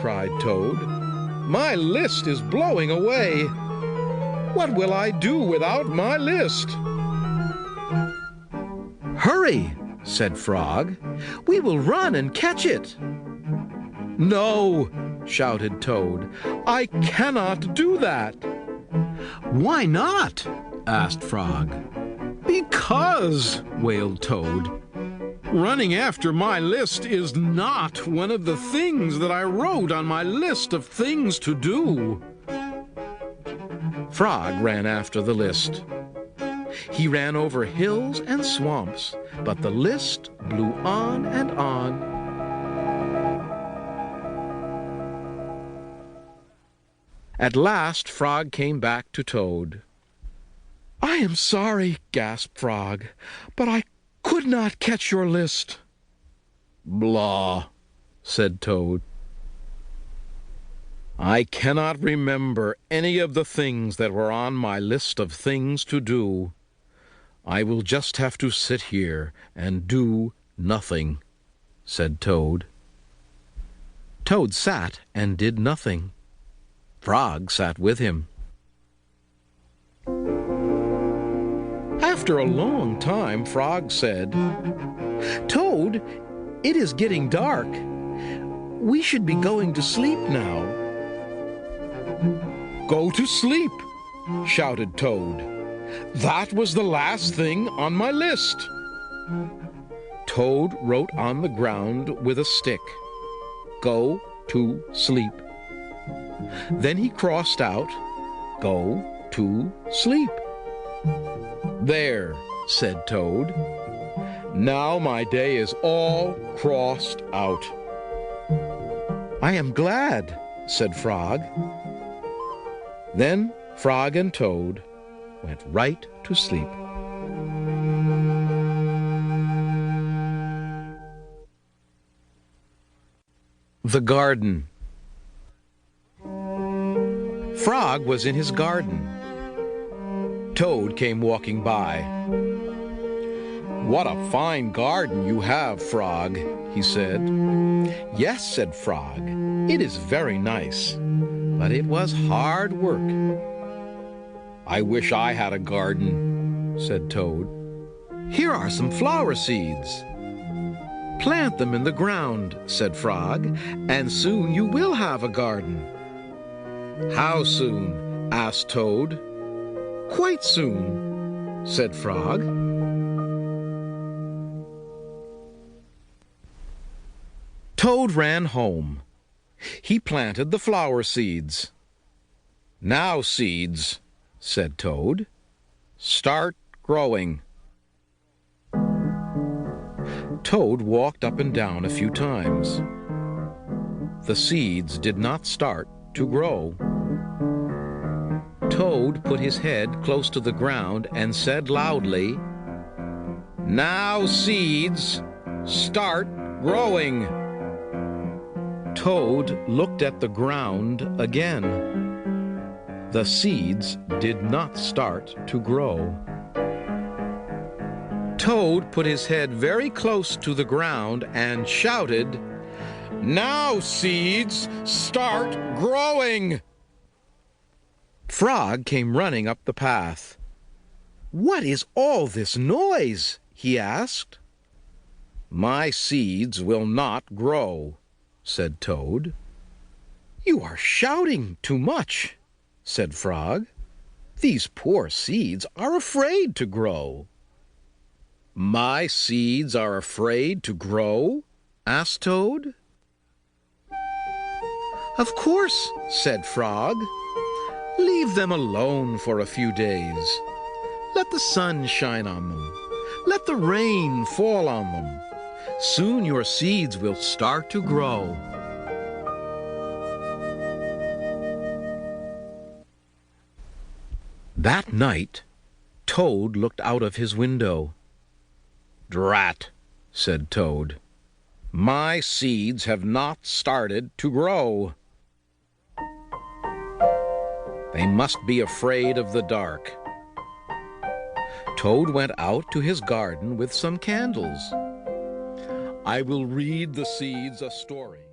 cried Toad. "My list is blowing away. What will I do without my list?" "Hurry," said Frog. "We will run and catch it." "No," shouted Toad. "I cannot do that." "Why not?" asked Frog. "Because," wailed Toad, "running after my list is not one of the things that I wrote on my list of things to do." Frog ran after the list. He ran over hills and swamps, but the list blew on and on. At last Frog came back to Toad. "I am sorry," gasped Frog, "but I could not catch your list." "Blah," said Toad. "I cannot remember any of the things that were on my list of things to do. I will just have to sit here and do nothing," said Toad. Toad sat and did nothing. Frog sat with him. After a long time, Frog said, "Toad, it is getting dark. We should be going to sleep now." "Go to sleep," shouted Toad. "That was the last thing on my list." Toad wrote on the ground with a stick, "Go to sleep." Then he crossed out, "Go to sleep." "There," said Toad. "Now my day is all crossed out." "I am glad," said Frog. Then Frog and Toad went right to sleep. The garden. Frog was in his garden. Toad came walking by. "What a fine garden you have, Frog," he said. "Yes," said Frog, "it is very nice, but it was hard work." "I wish I had a garden," said Toad. "Here are some flower seeds." "Plant them in the ground," said Frog, "and soon you will have a garden." "How soon?" asked Toad. "Quite soon," said Frog. Toad ran home. He planted the flower seeds. "Now, seeds," said Toad, "start growing." Toad walked up and down a few times. The seeds did not start to grow. Toad put his head close to the ground and said loudly, "Now, seeds, start growing." Toad looked at the ground again. The seeds did not start to grow. Toad put his head very close to the ground and shouted, "Now, seeds, start growing!" Frog came running up the path. "What is all this noise?" he asked. "My seeds will not grow," said Toad. "You are shouting too much," said Frog. "These poor seeds are afraid to grow." "My seeds are afraid to grow?" asked Toad. "Of course," said Frog. "Leave them alone for a few days. Let the sun shine on them. Let the rain fall on them. Soon your seeds will start to grow." That night, Toad looked out of his window. "Drat," said Toad. "My seeds have not started to grow. They must be afraid of the dark." Toad went out to his garden with some candles. "I will read the seeds a story."